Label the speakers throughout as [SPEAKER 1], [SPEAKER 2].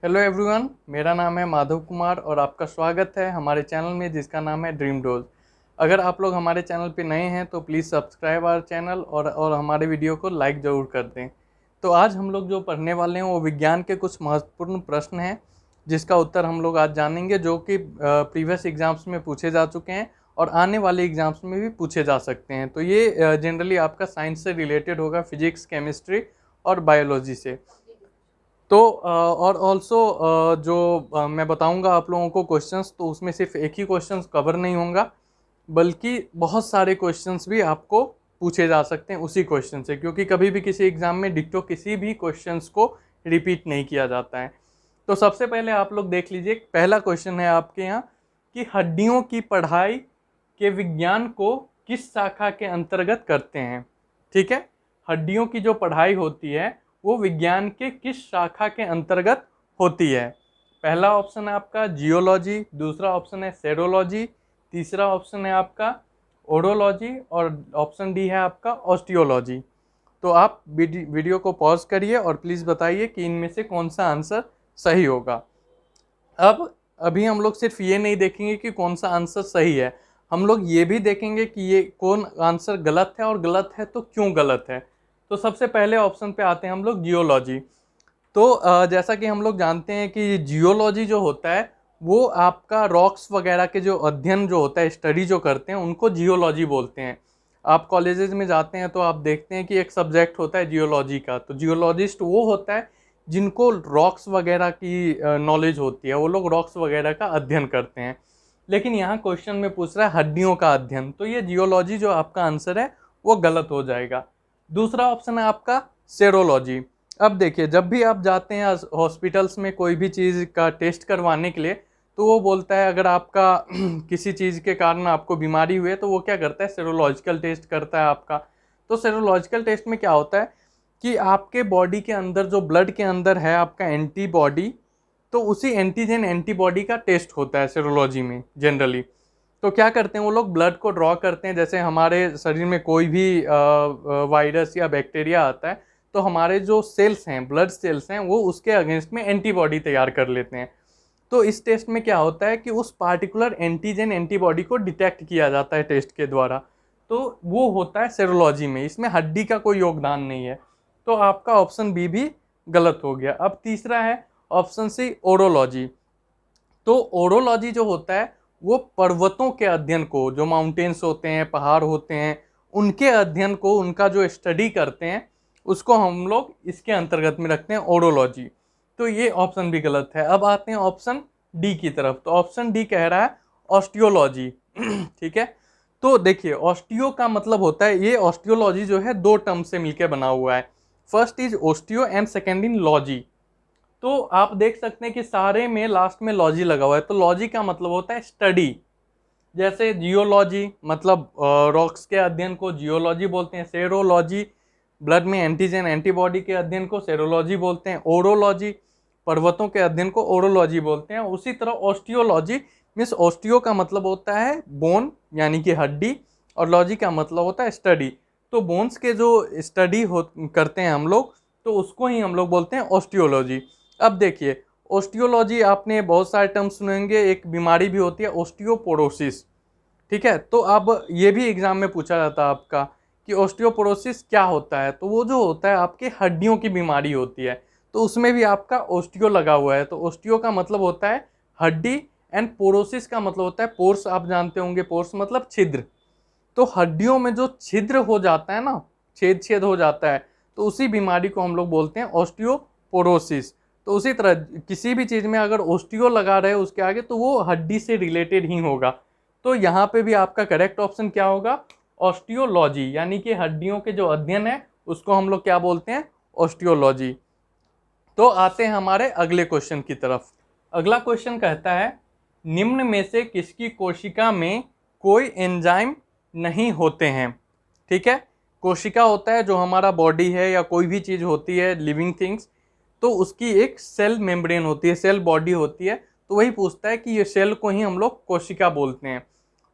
[SPEAKER 1] Hello everyone, मेरा नाम है माधव कुमार और आपका स्वागत है हमारे चैनल में जिसका नाम है ड्रीम डोज। अगर आप लोग हमारे चैनल पे नए हैं तो प्लीज़ सब्सक्राइब आवर चैनल और हमारे वीडियो को लाइक ज़रूर कर दें। तो आज हम लोग जो पढ़ने वाले हैं वो विज्ञान के कुछ महत्वपूर्ण प्रश्न हैं जिसका उत्तर हम लोग आज जानेंगे, जो कि प्रीवियस एग्जाम्स में पूछे जा चुके हैं और आने वाले एग्जाम्स में भी पूछे जा सकते हैं। तो ये जनरली आपका साइंस से रिलेटेड होगा, फिजिक्स, केमिस्ट्री और बायोलॉजी से। तो और ऑल्सो जो मैं बताऊंगा आप लोगों को क्वेश्चंस, तो उसमें सिर्फ एक ही क्वेश्चंस कवर नहीं होगा बल्कि बहुत सारे क्वेश्चंस भी आपको पूछे जा सकते हैं उसी क्वेश्चन से, क्योंकि कभी भी किसी एग्जाम में डिट्टो किसी भी क्वेश्चंस को रिपीट नहीं किया जाता है। तो सबसे पहले आप लोग देख लीजिए, पहला क्वेश्चन है आपके यहाँ कि हड्डियों की पढ़ाई के विज्ञान को किस शाखा के अंतर्गत करते हैं। ठीक है, हड्डियों की जो पढ़ाई होती है वो विज्ञान के किस शाखा के अंतर्गत होती है। पहला ऑप्शन है आपका जियोलॉजी, दूसरा ऑप्शन है सेरोलॉजी, तीसरा ऑप्शन है आपका ओडोलॉजी और ऑप्शन डी है आपका ऑस्टियोलॉजी। तो आप वीडियो को पॉज करिए और प्लीज़ बताइए कि इनमें से कौन सा आंसर सही होगा। अब अभी हम लोग सिर्फ ये नहीं देखेंगे कि कौन सा आंसर सही है, हम लोग ये भी देखेंगे कि ये कौन आंसर गलत है और गलत है तो क्यों गलत है। तो सबसे पहले ऑप्शन पे आते हैं हम लोग जियोलॉजी। तो जैसा कि हम लोग जानते हैं कि जियोलॉजी जो होता है वो आपका रॉक्स वगैरह के जो अध्ययन जो होता है, स्टडी जो करते हैं, उनको जियोलॉजी बोलते हैं। आप कॉलेजेस में जाते हैं तो आप देखते हैं कि एक सब्जेक्ट होता है जियोलॉजी का। तो जियोलॉजिस्ट वो होता है जिनको रॉक्स वगैरह की नॉलेज होती है, वो लोग रॉक्स वगैरह का अध्ययन करते हैं। लेकिन यहाँ क्वेश्चन में पूछ रहा है हड्डियों का अध्ययन, तो ये जियोलॉजी जो आपका आंसर है वो गलत हो जाएगा। दूसरा ऑप्शन है आपका सेरोलॉजी। अब देखिए, जब भी आप जाते हैं हॉस्पिटल्स में कोई भी चीज़ का टेस्ट करवाने के लिए, तो वो बोलता है अगर आपका किसी चीज़ के कारण आपको बीमारी हुई है तो वो क्या करता है, सेरोलॉजिकल टेस्ट करता है आपका। तो सेरोलॉजिकल टेस्ट में क्या होता है कि आपके बॉडी के अंदर जो ब्लड के अंदर है आपका एंटीबॉडी, तो उसी एंटीजन एंटीबॉडी का टेस्ट होता है सेरोलॉजी में जनरली। तो क्या करते हैं वो लोग, ब्लड को ड्रॉ करते हैं। जैसे हमारे शरीर में कोई भी वायरस या बैक्टीरिया आता है तो हमारे जो सेल्स हैं, ब्लड सेल्स हैं, वो उसके अगेंस्ट में एंटीबॉडी तैयार कर लेते हैं। तो इस टेस्ट में क्या होता है कि उस पार्टिकुलर एंटीजन एंटीबॉडी को डिटेक्ट किया जाता है टेस्ट के द्वारा। तो वो होता है सेरोलॉजी में, इसमें हड्डी का कोई योगदान नहीं है। तो आपका ऑप्शन बी भी गलत हो गया। अब तीसरा है ऑप्शन सी ओडोलॉजी। तो ओडोलॉजी जो होता है वो पर्वतों के अध्ययन को, जो माउंटेन्स होते हैं, पहाड़ होते हैं, उनके अध्ययन को, उनका जो स्टडी करते हैं, उसको हम लोग इसके अंतर्गत में रखते हैं ओडोलॉजी। तो ये ऑप्शन भी गलत है। अब आते हैं ऑप्शन डी की तरफ। तो ऑप्शन डी कह रहा है ऑस्टियोलॉजी। ठीक है, तो देखिए ऑस्टियो का मतलब होता है, ये ऑस्टियोलॉजी जो है दो टर्म से मिलकर बना हुआ है। First is osteo and second in logy. तो आप देख सकते हैं कि सारे में लास्ट में लॉजी लगा हुआ है। तो लॉजी का मतलब होता है स्टडी। जैसे जियोलॉजी मतलब रॉक्स के अध्ययन को जियोलॉजी बोलते हैं। सेरोलॉजी ब्लड में एंटीजन एंटीबॉडी के अध्ययन को सेरोलॉजी बोलते हैं। ओडोलॉजी पर्वतों के अध्ययन को ओडोलॉजी बोलते हैं। उसी तरह ऑस्टियोलॉजी मीन्स ऑस्टियो का मतलब होता है बोन यानी कि हड्डी, और लॉजी का मतलब होता है स्टडी। तो बोन्स के जो स्टडी हो करते हैं हम लोग, तो उसको ही हम लोग बोलते हैं ऑस्टियोलॉजी। अब देखिए ऑस्टियोलॉजी आपने बहुत सारे टर्म सुनेंगे, एक बीमारी भी होती है ऑस्टियोपोरोसिस। ठीक है, तो अब ये भी एग्जाम में पूछा जाता है आपका कि ऑस्टियोपोरोसिस क्या होता है। तो वो जो होता है आपके हड्डियों की बीमारी होती है, तो उसमें भी आपका ऑस्टियो लगा हुआ है। तो ऑस्टियो का मतलब होता है हड्डी एंड पोरोसिस का मतलब होता है पोर्स। आप जानते होंगे पोर्स मतलब छिद्र। तो हड्डियों में जो छिद्र हो जाता है ना, छेद छेद हो जाता है, तो उसी बीमारी को हम लोग बोलते हैं ऑस्टियोपोरोसिस। तो उसी तरह किसी भी चीज़ में अगर ऑस्टियो लगा रहे उसके आगे, तो वो हड्डी से रिलेटेड ही होगा। तो यहाँ पे भी आपका करेक्ट ऑप्शन क्या होगा, ऑस्टियोलॉजी, यानी कि हड्डियों के जो अध्ययन है उसको हम लोग क्या बोलते हैं, ऑस्टियोलॉजी। तो आते हैं हमारे अगले क्वेश्चन की तरफ। अगला क्वेश्चन कहता है निम्न में से किसकी कोशिका में कोई एंजाइम नहीं होते हैं। ठीक है, कोशिका होता है जो हमारा बॉडी है या कोई भी चीज़ होती है लिविंग थिंग्स, तो उसकी एक सेल मेम्ब्रेन होती है, सेल बॉडी होती है। तो वही पूछता है कि ये सेल को ही हम लोग कोशिका बोलते हैं।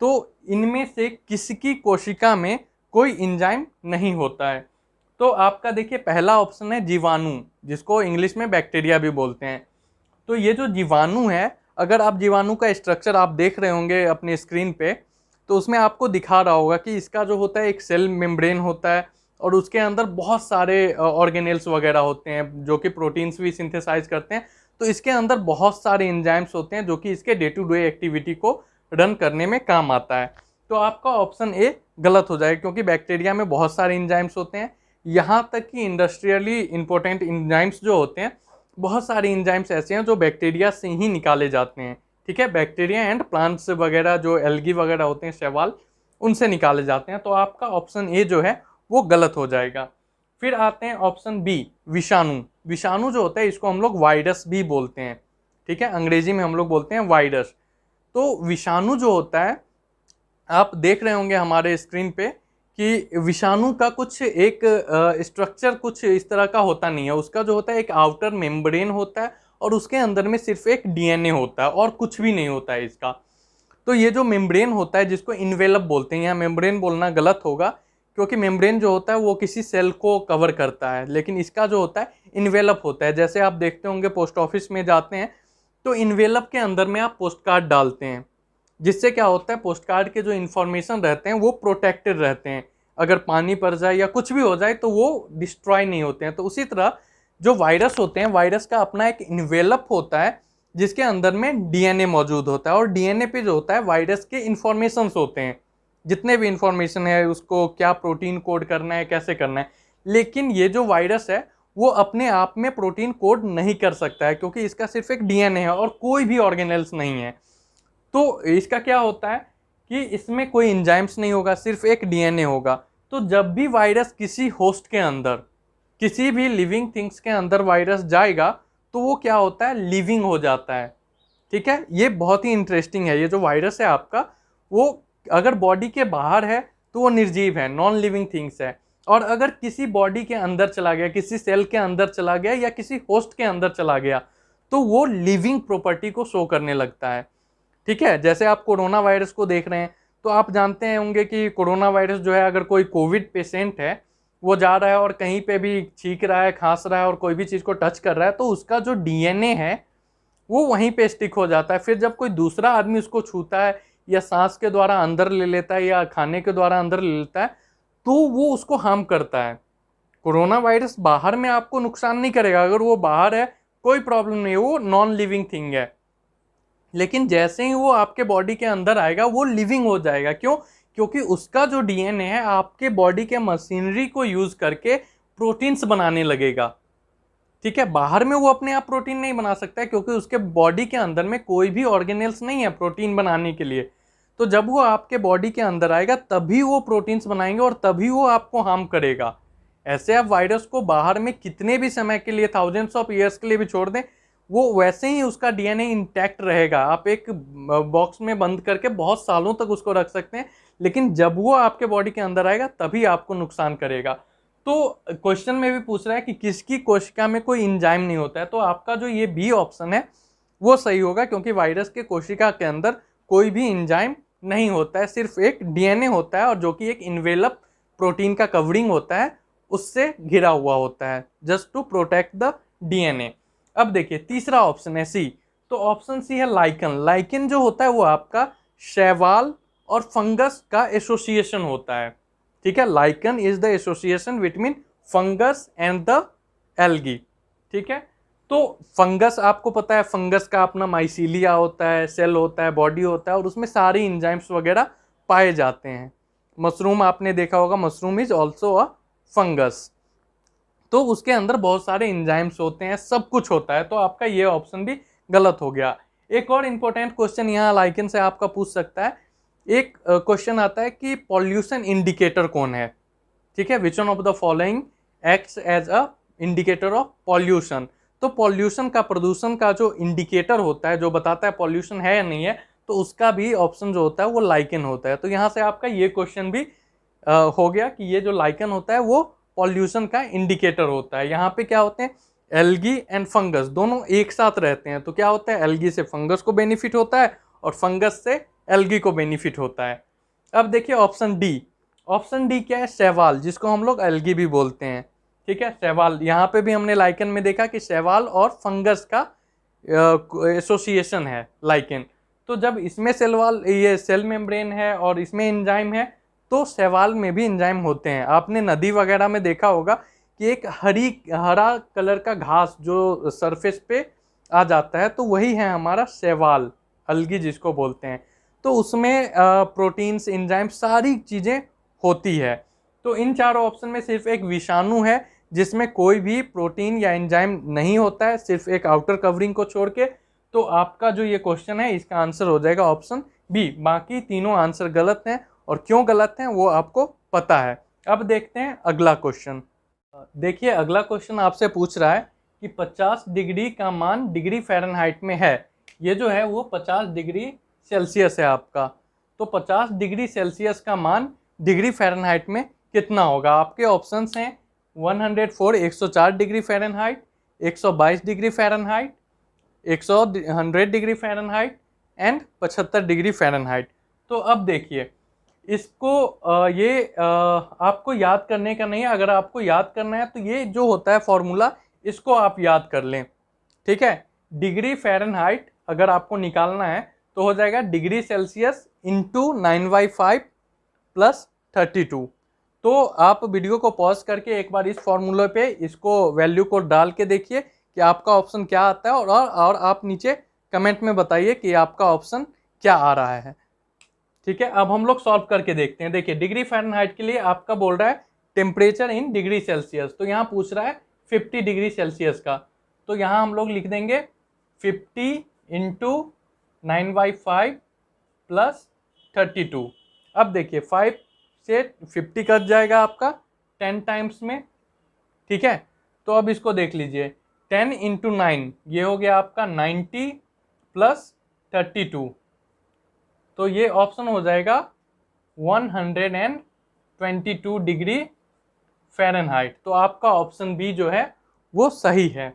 [SPEAKER 1] तो इनमें से किसकी कोशिका में कोई एंजाइम नहीं होता है। तो आपका देखिए पहला ऑप्शन है जीवाणु, जिसको इंग्लिश में बैक्टीरिया भी बोलते हैं। तो ये जो जीवाणु है, अगर आप जीवाणु का स्ट्रक्चर आप देख रहे होंगे अपनी स्क्रीन पे, तो उसमें आपको दिखा रहा होगा कि इसका जो होता है एक सेल मेम्ब्रेन होता है और उसके अंदर बहुत सारे ऑर्गेनेल्स वगैरह होते हैं जो कि प्रोटीन्स भी सिंथेसाइज करते हैं। तो इसके अंदर बहुत सारे एंजाइम्स होते हैं जो कि इसके डे टू डे एक्टिविटी को रन करने में काम आता है। तो आपका ऑप्शन ए गलत हो जाएगा, क्योंकि बैक्टीरिया में बहुत सारे एंजाइम्स होते हैं। यहाँ तक कि इंडस्ट्रियली इंपॉर्टेंट एंजाइम्स जो होते हैं, बहुत सारे एंजाइम्स ऐसे हैं जो बैक्टीरिया से ही निकाले जाते हैं। ठीक है, बैक्टीरिया एंड प्लांट्स वगैरह जो एल्गी वगैरह होते हैं, शैवाल, उनसे निकाले जाते हैं। तो आपका ऑप्शन ए जो है वो गलत हो जाएगा। फिर आते हैं ऑप्शन बी, विषाणु। विषाणु जो होता है इसको हम लोग वायरस भी बोलते हैं। ठीक है, अंग्रेजी में हम लोग बोलते हैं वायरस। तो विषाणु जो होता है, आप देख रहे होंगे हमारे स्क्रीन पे कि विषाणु का कुछ एक स्ट्रक्चर कुछ इस तरह का होता नहीं है। उसका जो होता है एक आउटर मेम्ब्रेन होता है और उसके अंदर में सिर्फ एक डीएनए होता है और कुछ भी नहीं होता है इसका। तो ये जो मेम्ब्रेन होता है जिसको इन्वेलप बोलते हैं, यहाँ मेम्ब्रेन बोलना गलत होगा क्योंकि मेम्ब्रेन जो होता है वो किसी सेल को कवर करता है, लेकिन इसका जो होता है इन्वेलप होता है। जैसे आप देखते होंगे पोस्ट ऑफिस में जाते हैं तो इन्वेलप के अंदर में आप पोस्ट कार्ड डालते हैं, जिससे क्या होता है पोस्ट कार्ड के जो इन्फॉर्मेशन रहते हैं वो प्रोटेक्टेड रहते हैं। अगर पानी पड़ जाए या कुछ भी हो जाए तो वो डिस्ट्रॉय नहीं होते हैं। तो उसी तरह जो वायरस होते हैं, वायरस का अपना एक इन्वेलप होता है जिसके अंदर में डीएनए मौजूद होता है और डीएनए पे जो होता है वायरस के इन्फॉर्मेशंस होते हैं, जितने भी इंफॉर्मेशन है, उसको क्या प्रोटीन कोड करना है, कैसे करना है। लेकिन ये जो वायरस है वो अपने आप में प्रोटीन कोड नहीं कर सकता है क्योंकि इसका सिर्फ एक डीएनए है और कोई भी ऑर्गेनेल्स नहीं है। तो इसका क्या होता है कि इसमें कोई एंजाइम्स नहीं होगा, सिर्फ एक डीएनए होगा। तो जब भी वायरस किसी होस्ट के अंदर, किसी भी लिविंग थिंग्स के अंदर वायरस जाएगा तो वो क्या होता है, लिविंग हो जाता है। ठीक है, ये बहुत ही इंटरेस्टिंग है। ये जो वायरस है आपका, वो अगर बॉडी के बाहर है तो वो निर्जीव है, नॉन लिविंग थिंग्स है। और अगर किसी बॉडी के अंदर चला गया, किसी सेल के अंदर चला गया या किसी होस्ट के अंदर चला गया तो वो लिविंग प्रॉपर्टी को शो करने लगता है। ठीक है, जैसे आप कोरोना वायरस को देख रहे हैं तो आप जानते होंगे कि कोरोना वायरस जो है, अगर कोई कोविड पेशेंट है, वो जा रहा है और कहीं पे भी छींक रहा है, खांस रहा है और कोई भी चीज़ को टच कर रहा है तो उसका जो डीएनए है वो वहीं पे स्टिक हो जाता है। फिर जब कोई दूसरा आदमी उसको छूता है या सांस के द्वारा अंदर ले लेता है या खाने के द्वारा अंदर ले लेता है तो वो उसको हार्म करता है। कोरोना वायरस बाहर में आपको नुकसान नहीं करेगा, अगर वो बाहर है कोई प्रॉब्लम नहीं है, वो नॉन लिविंग थिंग है। लेकिन जैसे ही वो आपके बॉडी के अंदर आएगा वो लिविंग हो जाएगा। क्यों? क्योंकि उसका जो डीएनए है आपके बॉडी के मशीनरी को यूज करके प्रोटीन्स बनाने लगेगा। ठीक है, बाहर में वो अपने आप प्रोटीन नहीं बना सकता है क्योंकि उसके बॉडी के अंदर में कोई भी ऑर्गेनेल्स नहीं है प्रोटीन बनाने के लिए। तो जब वो आपके बॉडी के अंदर आएगा तभी वो प्रोटीन्स बनाएंगे और तभी वो आपको हार्म करेगा। ऐसे आप वायरस को बाहर में कितने भी समय के लिए, थाउजेंड्स ऑफ ईयर्स के लिए भी छोड़ दें, वो वैसे ही उसका डीएनए इंटैक्ट रहेगा। आप एक बॉक्स में बंद करके बहुत सालों तक उसको रख सकते हैं, लेकिन जब वो आपके बॉडी के अंदर आएगा तभी आपको नुकसान करेगा। तो क्वेश्चन में भी पूछ रहा है कि किसकी कोशिका में कोई एंजाइम नहीं होता है, तो आपका जो ये बी ऑप्शन है वो सही होगा, क्योंकि वायरस के कोशिका के अंदर कोई भी एंजाइम नहीं होता है, सिर्फ एक डीएनए होता है और जो कि एक इन्वेलप प्रोटीन का कवरिंग होता है उससे घिरा हुआ होता है, just to protect the DNA. अब देखिए तीसरा ऑप्शन है सी। तो ऑप्शन सी है लाइकन। लाइकन जो होता है वो आपका शैवाल और फंगस का एसोसिएशन होता है। ठीक है, lichen is the association between fungus and the algae. ठीक है, तो फंगस आपको पता है, फंगस का अपना माइसीलिया होता है, सेल होता है, बॉडी होता है और उसमें सारे एंजाइम्स वगैरह पाए जाते हैं। मशरूम आपने देखा होगा, mushroom is also a fungus. तो उसके अंदर बहुत सारे एंजाइम्स होते हैं, सब कुछ होता है। तो आपका ये ऑप्शन भी गलत हो गया। एक और इंपॉर्टेंट क्वेश्चन यहाँ लाइकन से आपका पूछ सकता है। एक क्वेश्चन आता है कि पॉल्यूशन इंडिकेटर कौन है। ठीक है, which one of the following acts as a indicator of pollution. तो पॉल्यूशन का, प्रदूषण का जो इंडिकेटर होता है, जो बताता है पॉल्यूशन है या नहीं है, तो उसका भी ऑप्शन जो होता है वो लाइकन होता है। तो यहाँ से आपका ये क्वेश्चन भी हो गया कि ये जो लाइकन होता है वो पॉल्यूशन का इंडिकेटर होता है। यहाँ पे क्या होते हैं, एल्गी एंड फंगस दोनों एक साथ रहते हैं। तो क्या होता है, एल्गी से फंगस को बेनिफिट होता है और फंगस से एल्गी को बेनिफिट होता है। अब देखिए ऑप्शन डी। ऑप्शन डी क्या है, शैवाल, जिसको हम लोग एल्गी भी बोलते हैं। ठीक है, शैवाल, यहाँ पे भी हमने लाइकन में देखा कि शैवाल और फंगस का एसोसिएशन है लाइकेन। तो जब इसमें सेल वॉल, ये सेल मेम्ब्रेन है और इसमें एंजाइम है, तो शैवाल में भी एंजाइम होते हैं। आपने नदी वगैरह में देखा होगा कि एक हरा कलर का घास जो सरफेस पे आ जाता है, तो वही है हमारा शैवाल, अलगी जिसको बोलते हैं। तो उसमें प्रोटीन्स, एंजाइम, सारी चीज़ें होती है। तो इन चारों ऑप्शन में सिर्फ एक विषाणु है जिसमें कोई भी प्रोटीन या एंजाइम नहीं होता है, सिर्फ एक आउटर कवरिंग को छोड़ के। तो आपका जो ये क्वेश्चन है इसका आंसर हो जाएगा ऑप्शन बी। बाकी तीनों आंसर गलत हैं, और क्यों गलत हैं वो आपको पता है। अब देखते हैं अगला क्वेश्चन। देखिए अगला क्वेश्चन आपसे पूछ रहा है कि 50 डिग्री का मान डिग्री फ़ारेनहाइट में है। ये जो है वो 50 डिग्री सेल्सियस है आपका। तो 50 डिग्री सेल्सियस का मान डिग्री फ़ारेनहाइट में कितना होगा? आपके ऑप्शंस हैं 104 104 degree Fahrenheit, 122 degree Fahrenheit, 100 degree Fahrenheit and 75 degree Fahrenheit. तो अब देखिए इसको आपको याद करने का नहीं है। अगर आपको याद करना है तो ये जो होता है फॉर्मूला, इसको आप याद कर लें, ठीक है। डिग्री फ़ारेनहाइट अगर आपको निकालना है तो हो जाएगा डिग्री सेल्सियस इंटू 9/5 प्लस 32। तो आप वीडियो को पॉज करके एक बार इस फॉर्मूले पे इसको वैल्यू को डाल के देखिए कि आपका ऑप्शन क्या आता है, और आप नीचे कमेंट में बताइए कि आपका ऑप्शन क्या आ रहा है, ठीक है। अब हम लोग सॉल्व करके देखते हैं। देखिए डिग्री फ़ारेनहाइट के लिए आपका बोल रहा है टेम्परेचर इन डिग्री सेल्सियस, तो यहाँ पूछ रहा है 50 डिग्री सेल्सियस का। तो यहाँ हम लोग लिख देंगे 50 इंटू 9/5 प्लस 32। अब देखिए 5 से 50 कट जाएगा आपका 10 टाइम्स में, ठीक है। तो अब इसको देख लीजिए 10 इंटू 9 ये हो गया आपका 90 प्लस 32। तो ये ऑप्शन हो जाएगा 122 डिग्री फ़ारेनहाइट। तो आपका ऑप्शन बी जो है वो सही है,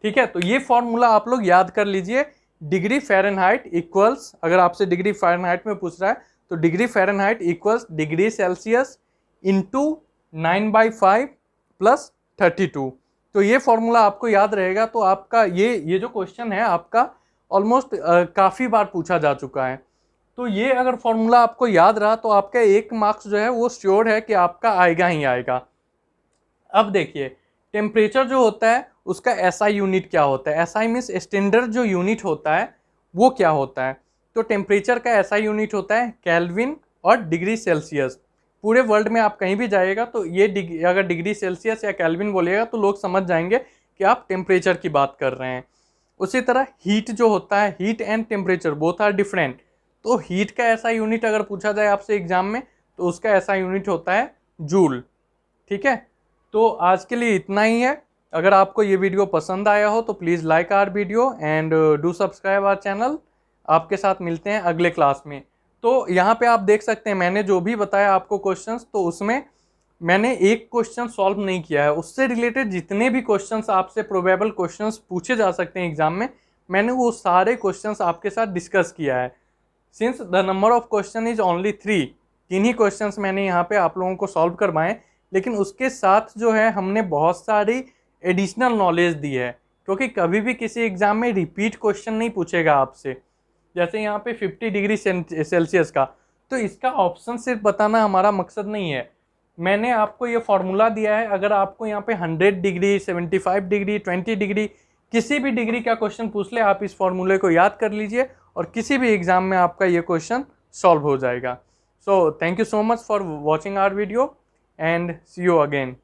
[SPEAKER 1] ठीक है। तो ये फॉर्मूला आप लोग याद कर लीजिए। डिग्री फ़ारेनहाइट इक्वल्स, अगर आपसे डिग्री फ़ारेनहाइट में पूछ रहा है तो degree Fahrenheit equals degree Celsius into 9/5 plus 32। तो ये फॉर्मूला आपको याद रहेगा। तो आपका ये जो क्वेश्चन है आपका ऑलमोस्ट काफ़ी बार पूछा जा चुका है। तो ये अगर फॉर्मूला आपको याद रहा तो आपका 1 मार्क्स जो है वो श्योर है कि आपका आएगा ही आएगा। अब देखिए टेम्परेचर जो होता है उसका एसआई यूनिट क्या होता है? एसआई मीन्स स्टैंडर्ड जो यूनिट होता है वो क्या होता है? तो टेम्परेचर का एसआई यूनिट होता है केल्विन और डिग्री सेल्सियस। पूरे वर्ल्ड में आप कहीं भी जाइएगा तो ये अगर डिग्री सेल्सियस या केल्विन बोलिएगा तो लोग समझ जाएंगे कि आप टेम्परेचर की बात कर रहे हैं। उसी तरह हीट जो होता है, heat and temperature both are different. तो हीट का ऐसा यूनिट अगर पूछा जाए आपसे एग्जाम में तो उसका ऐसा यूनिट होता है जूल, ठीक है। तो आज के लिए इतना ही है। अगर आपको ये वीडियो पसंद आया हो तो please like our video and do subscribe our channel. आपके साथ मिलते हैं अगले क्लास में। तो यहाँ पे आप देख सकते हैं मैंने जो भी बताया आपको क्वेश्चंस, तो उसमें मैंने एक क्वेश्चन सॉल्व नहीं किया है। उससे रिलेटेड जितने भी क्वेश्चंस आपसे प्रोबेबल क्वेश्चंस पूछे जा सकते हैं एग्जाम में, मैंने वो सारे क्वेश्चंस आपके साथ डिस्कस किया है। Since the number of question is only 3, 3 he questions मैंने यहाँ पे आप लोगों को सॉल्व करवाएं, लेकिन उसके साथ जो है हमने बहुत सारी एडिशनल नॉलेज दी है, क्योंकि कभी भी किसी एग्जाम में रिपीट क्वेश्चन नहीं पूछेगा आपसे। जैसे यहाँ पे 50 डिग्री सेल्सियस का, तो इसका ऑप्शन सिर्फ बताना हमारा मकसद नहीं है। मैंने आपको ये फॉर्मूला दिया है। अगर आपको यहाँ पे 100 डिग्री, 75 डिग्री, 20 डिग्री, किसी भी डिग्री का क्वेश्चन पूछ ले, आप इस फॉर्मूले को याद कर लीजिए और किसी भी एग्जाम में आपका ये क्वेश्चन सॉल्व हो जाएगा। So thank you so much for watching our video and see you again.